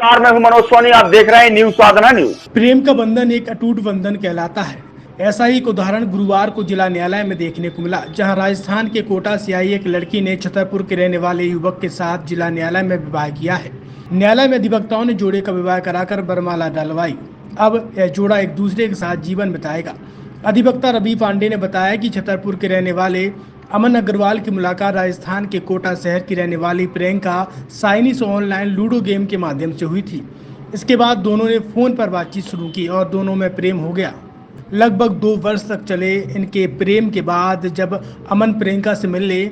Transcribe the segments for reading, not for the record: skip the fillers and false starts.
नमस्कार, मैं हूं मनोज सोनी। आप देख रहे हैं न्यूज साधना न्यूज। प्रेम का बंधन एक अटूट बंधन कहलाता है। ऐसा ही एक उदाहरण गुरुवार को जिला न्यायालय में देखने को मिला, जहां राजस्थान के कोटा से आई एक लड़की ने छतरपुर के रहने वाले युवक के साथ जिला न्यायालय में विवाह किया है। न्यायालय में अधिवक्ताओं ने जोड़े का विवाह कराकर वरमाला डलवाई। अब यह जोड़ा एक दूसरे के साथ जीवन बिताएगा। अधिवक्ता रवि पांडे ने बताया कि छतरपुर के रहने वाले अमन अग्रवाल की मुलाकात राजस्थान के कोटा शहर की रहने वाली प्रियंका साइनी से ऑनलाइन लूडो गेम के माध्यम से हुई थी। इसके बाद दोनों ने फोन पर बातचीत शुरू की और दोनों में प्रेम हो गया। लगभग 2 वर्ष तक चले इनके प्रेम के बाद जब अमन प्रियंका से मिलने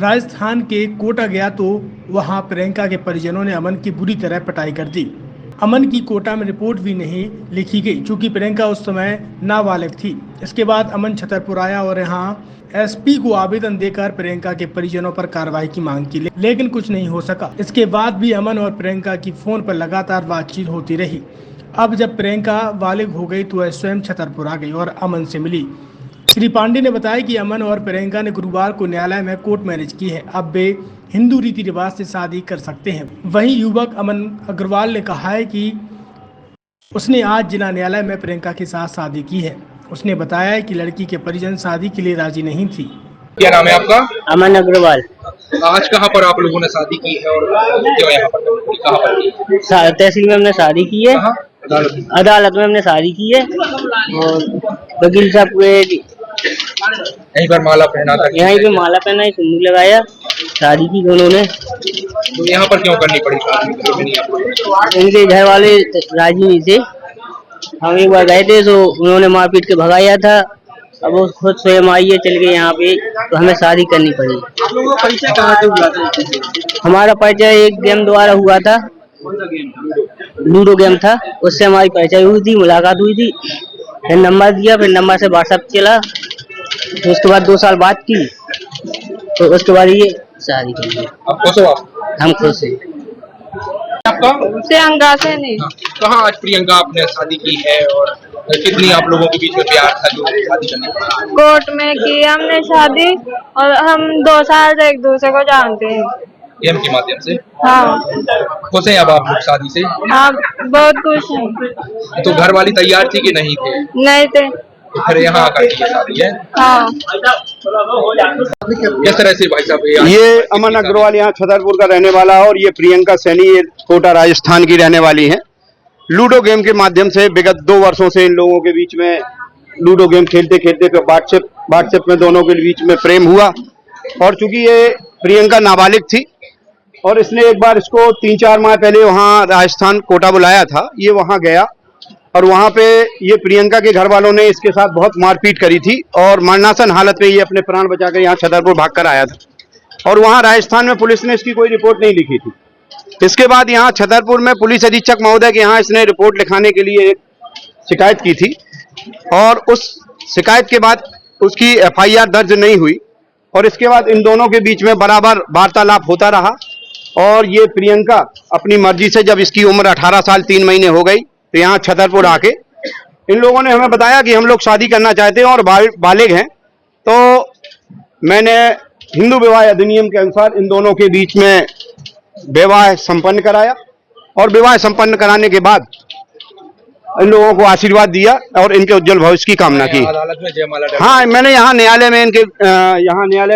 राजस्थान के कोटा गया तो वहां प्रियंका के परिजनों ने अमन की बुरी तरह पिटाई कर दी। अमन की कोटा में रिपोर्ट भी नहीं लिखी गई, क्योंकि प्रियंका उस समय नाबालिग थी। इसके बाद अमन छतरपुर आया और यहाँ एसपी को आवेदन देकर प्रियंका के परिजनों पर कार्रवाई की मांग की, लेकिन कुछ नहीं हो सका। इसके बाद भी अमन और प्रियंका की फोन पर लगातार बातचीत होती रही। अब जब प्रियंका बालिग हो गई तो वह स्वयं छतरपुर आ गई और अमन से मिली। श्री पांडे ने बताया कि अमन और प्रियंका ने गुरुवार को न्यायालय में कोर्ट मैरिज की है। अब वे हिंदू रीति रिवाज से शादी कर सकते हैं। वहीं युवक अमन अग्रवाल ने कहा है कि उसने आज जिला न्यायालय में प्रियंका के साथ शादी की है। उसने बताया है कि लड़की के परिजन शादी के लिए राजी नहीं थी। क्या नाम है आपका? अमन अग्रवाल। आज कहाँ पर आप लोगों ने शादी की है और क्यों यहाँ पर कहाँ पर की? तहसील में हमने शादी की है, अदालत में हमने शादी की है और वकील साहब यहीं पर माला पहना था, यहीं पे माला पहना, सिंदूर लगाया, शादी की दोनों ने। तो यहाँ पर क्यों करनी पड़ी शादी? इनके घर वाले राजी नहीं थे। हम एक बार गए थे तो उन्होंने मारपीट के भगाया था। अब वो खुद स्वयं आई है, चल गए यहाँ पे, तो हमें शादी करनी पड़ी। आप लोगों का परिचय कहाँ से हुआ था? हमारा परिचय एक गेम द्वारा हुआ था, लूडो गेम था। उससे हमारी परिचय हुई थी, मुलाकात हुई थी, फिर नंबर दिया, फिर नंबर से व्हाट्सएप चला, तो उसके बाद 2 साल बात की, तो उसके बाद ये शादी की। आप खुश हो? हम खुश हैं। आपका? प्रियंका से नहीं। कहाँ आज प्रियंका आपने शादी की है और कितनी आप लोगों के बीच में प्यार था जो शादी करने का? कोर्ट में की हमने शादी और हम 2 साल से एक दूसरे को जानते हैं। गेम के माध्यम से? हाँ। खुश हैं अब आप लोग शादी से? हाँ, बहुत खुश हैं। तो घर वाली तैयार थी कि नहीं थे? नहीं थे। तो फिर यहाँ आकर की शादी है? हाँ। किस तरह से भाई साहब? ये अमन अग्रवाल यहाँ छतरपुर का रहने वाला है और ये प्रियंका सैनी ये कोटा राजस्थान की रहने वाली हैं। लूडो गेम के माध्यम से विगत 2 वर्षों से इन लोगों के बीच में लूडो गेम खेलते खेलते व्हाट्सएप में दोनों के बीच में प्रेम हुआ। और चूंकि ये प्रियंका नाबालिग थी और इसने एक बार इसको 3-4 माह पहले वहाँ राजस्थान कोटा बुलाया था, ये वहाँ गया और वहाँ पे ये प्रियंका के घर वालों ने इसके साथ बहुत मारपीट करी थी और मरणासन हालत में ये अपने प्राण बचाकर यहाँ छतरपुर भागकर आया था। और वहाँ राजस्थान में पुलिस ने इसकी कोई रिपोर्ट नहीं लिखी थी। इसके बाद यहाँ छतरपुर में पुलिस अधीक्षक महोदय के यहाँ इसने रिपोर्ट लिखाने के लिए एक शिकायत की थी और उस शिकायत के बाद उसकी FIR दर्ज नहीं हुई और इसके बाद इन दोनों के बीच में बराबर वार्तालाप होता रहा। और ये प्रियंका अपनी मर्जी से, जब इसकी उम्र 18 साल 3 महीने हो गई, तो यहाँ छतरपुर आके इन लोगों ने हमें बताया कि हम लोग शादी करना चाहते हैं और बालिग हैं। तो मैंने हिंदू विवाह अधिनियम के अनुसार इन दोनों के बीच में विवाह संपन्न कराया और विवाह संपन्न कराने के बाद इन लोगों को आशीर्वाद दिया और इनके उज्जवल भविष्य की कामना की। अदालत में जयमाला? हाँ, मैंने यहाँ न्यायालय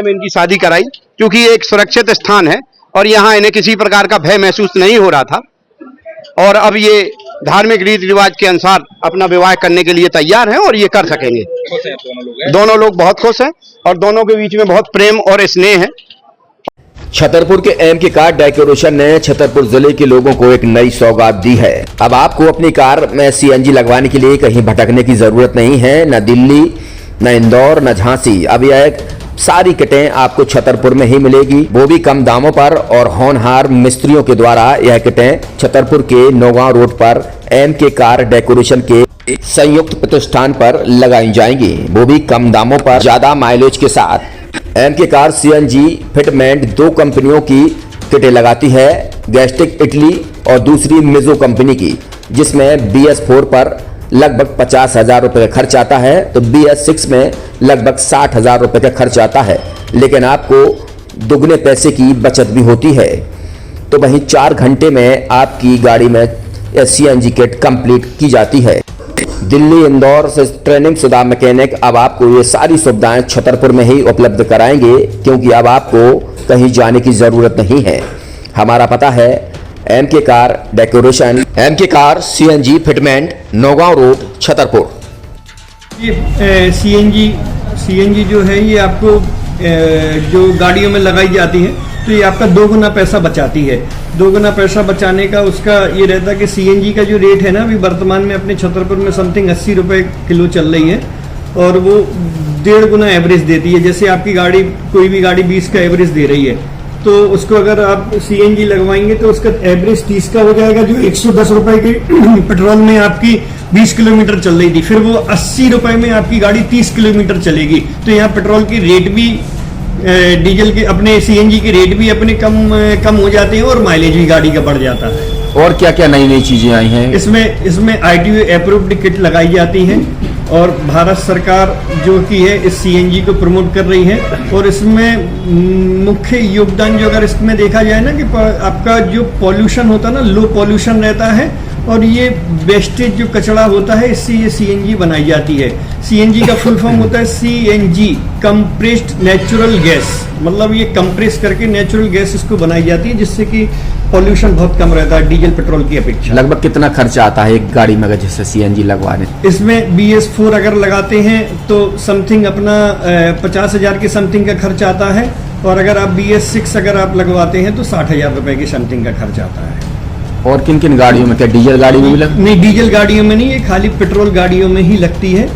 में इनकी शादी कराई, क्योंकि ये एक सुरक्षित स्थान है और यहाँ इन्हें किसी प्रकार का भय महसूस नहीं हो रहा था। और अब ये धार्मिक रीति रिवाज के अनुसार अपना विवाह करने के लिए तैयार हैं और ये कर सकेंगे। खुश हैं दोनों लोग बहुत खुश हैं और दोनों के बीच में बहुत प्रेम और स्नेह है। छतरपुर के एमके कार डेकोरेशन ने छतरपुर जिले के लोगों को एक नई सौगात दी है। अब आपको अपनी कार में CNG लगवाने के लिए कहीं भटकने की जरूरत नहीं है, न दिल्ली, न इंदौर, न झांसी। अब यह सारी किटें आपको छतरपुर में ही मिलेगी, वो भी कम दामों पर। और होनहार मिस्त्रियों के द्वारा यह किटें छतरपुर के नौगांव रोड पर एमके कार डेकोरेशन के संयुक्त प्रतिष्ठान पर लगाई जाएंगी, वो भी कम दामों पर, ज्यादा माइलेज के साथ। एमके कार CNG फिटमेंट 2 कंपनियों की किटें लगाती है, गैस्ट्रिक इटली और दूसरी मिजो कंपनी की, जिसमें BS4 पर लगभग 50,000 रुपए का खर्च आता है, तो BS6 में लगभग 60,000 रुपए का खर्च आता है, लेकिन आपको दुगने पैसे की बचत भी होती है। तो वहीं 4 घंटे में आपकी गाड़ी में CNG किट कंप्लीट की जाती है। दिल्ली इंदौर से ट्रेनिंग शुदा मैकेनिक अब आपको ये सारी सुविधाएं छतरपुर में ही उपलब्ध कराएंगे, क्योंकि अब आपको कहीं जाने की जरूरत नहीं है। हमारा पता है MK car decoration, MK car CNG fitment, Naugaon road, Chhatarpur. ये CNG जो है ये आपको जो गाड़ियों में लगाई जाती है तो ये आपका 2 गुना पैसा बचाती है। 2 गुना पैसा बचाने का उसका ये रहता है कि CNG का जो रेट है ना अभी वर्तमान में अपने छतरपुर में समथिंग 80 रुपये किलो चल रही है और वो 1.5 गुना एवरेज देती है। जैसे आपकी गाड़ी कोई भी गाड़ी 20 का एवरेज दे रही है तो उसको अगर आप CNG लगवाएंगे तो उसका एवरेज 30 का हो जाएगा, जो 110 रुपए के पेट्रोल में आपकी 20 किलोमीटर चल रही थी, फिर वो 80 रुपए में आपकी गाड़ी 30 किलोमीटर चलेगी। तो यहाँ पेट्रोल की रेट भी डीजल के अपने CNG के रेट भी अपने कम हो जाते हैं और माइलेज भी गाड़ी का बढ़ जाता है। और क्या क्या नई चीजें आई हैं इसमें ITO अप्रूव्ड किट लगाई जाती है और भारत सरकार जो की है इस CNG को प्रमोट कर रही है। और इसमें मुख्य योगदान जो अगर इसमें देखा जाए ना कि आपका जो पॉल्यूशन होता है ना, लो पॉल्यूशन रहता है और ये वेस्टेज जो कचरा होता है इससे ये CNG बनाई जाती है। CNG का फुल फॉर्म होता है CNG कंप्रेस्ड नेचुरल गैस, मतलब ये कंप्रेस करके नेचुरल गैस इसको बनाई जाती है जिससे कि पॉल्यूशन बहुत कम रहता है डीजल पेट्रोल की अपेक्षा। लगभग कितना खर्चा आता है एक गाड़ी में अगर जैसे CNG लगवाने? इसमें BS4 अगर लगाते हैं तो समथिंग अपना 50,000 के समथिंग का खर्च आता है और अगर आप BS6 अगर आप लगवाते हैं तो 60,000 रुपए के समथिंग का खर्च आता है। और किन किन गाड़ियों में, क्या डीजल गाड़ियों में भी लगती है? नहीं, डीजल गाड़ियों में नहीं, ये खाली पेट्रोल गाड़ियों में ही लगती है।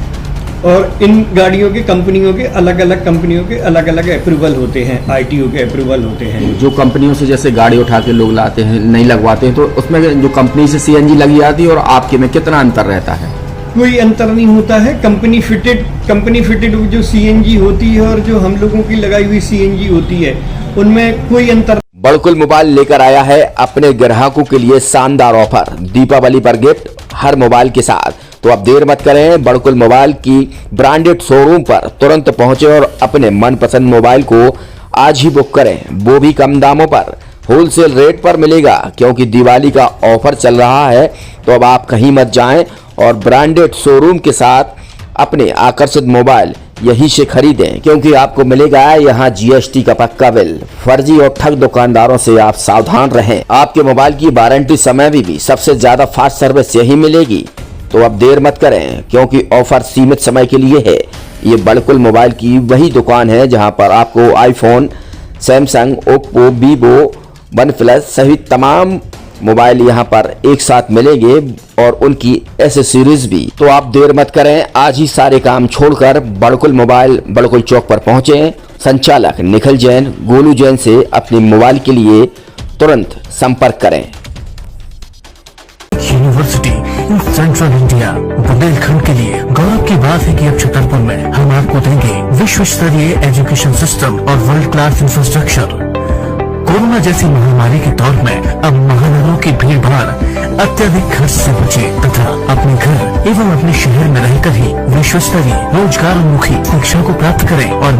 और इन गाड़ियों के कंपनियों के अलग अलग कंपनियों के अलग अलग अप्रूवल होते हैं, ITO के अप्रूवल होते हैं। जो कंपनियों से जैसे गाड़ी उठा के लोग लाते हैं नहीं लगवाते हैं, तो उसमें जो कंपनी से CNG लगी जाती है और आपके में कितना अंतर रहता है? कोई अंतर नहीं होता है। कंपनी फिटेड जो CNG होती है और जो हम लोगों की लगाई हुई CNG होती है उनमें कोई अंतर। बड़कुल मोबाइल लेकर आया है अपने ग्राहकों के लिए शानदार ऑफर, दीपावली पर गिफ्ट हर मोबाइल के साथ। तो अब देर मत करें, बड़कुल मोबाइल की ब्रांडेड शोरूम पर तुरंत पहुंचे और अपने मनपसंद मोबाइल को आज ही बुक करें, वो भी कम दामों पर, होलसेल रेट पर मिलेगा। क्योंकि दिवाली का ऑफर चल रहा है तो अब आप कहीं मत जाएं और ब्रांडेड शोरूम के साथ अपने आकर्षित मोबाइल यहीं से खरीदें, क्योंकि आपको मिलेगा यहाँ GST का पक्का बिल। फर्जी और ठग दुकानदारों से आप सावधान रहें। आपके मोबाइल की वारंटी समय में भी सबसे ज्यादा फास्ट सर्विस यही मिलेगी। तो अब देर मत करें, क्योंकि ऑफर सीमित समय के लिए है। ये बड़कुल मोबाइल की वही दुकान है जहां पर आपको iPhone, Samsung, Oppo, Vivo, OnePlus सहित तमाम मोबाइल यहां पर एक साथ मिलेंगे और उनकी एसेसरीज भी। तो आप देर मत करें, आज ही सारे काम छोड़कर बड़कुल मोबाइल बड़कुल चौक पर पहुंचे। संचालक निखिल जैन, गोलू जैन से अपने मोबाइल के लिए तुरंत संपर्क करें। University in central India, Bundelkhand के लिए गौरव की बात है कि अब छतरपुर में हम आपको देंगे विश्व स्तरीय एजुकेशन सिस्टम और वर्ल्ड क्लास इंफ्रास्ट्रक्चर। कोरोना जैसी महामारी के दौर में अब महानगरों की भीड़ भाड़, अत्यधिक खर्च से बचे तथा अपने घर एवं अपने शहर में रहकर ही विश्व स्तरीय रोजगार उन्मुखी शिक्षा को प्राप्त करें और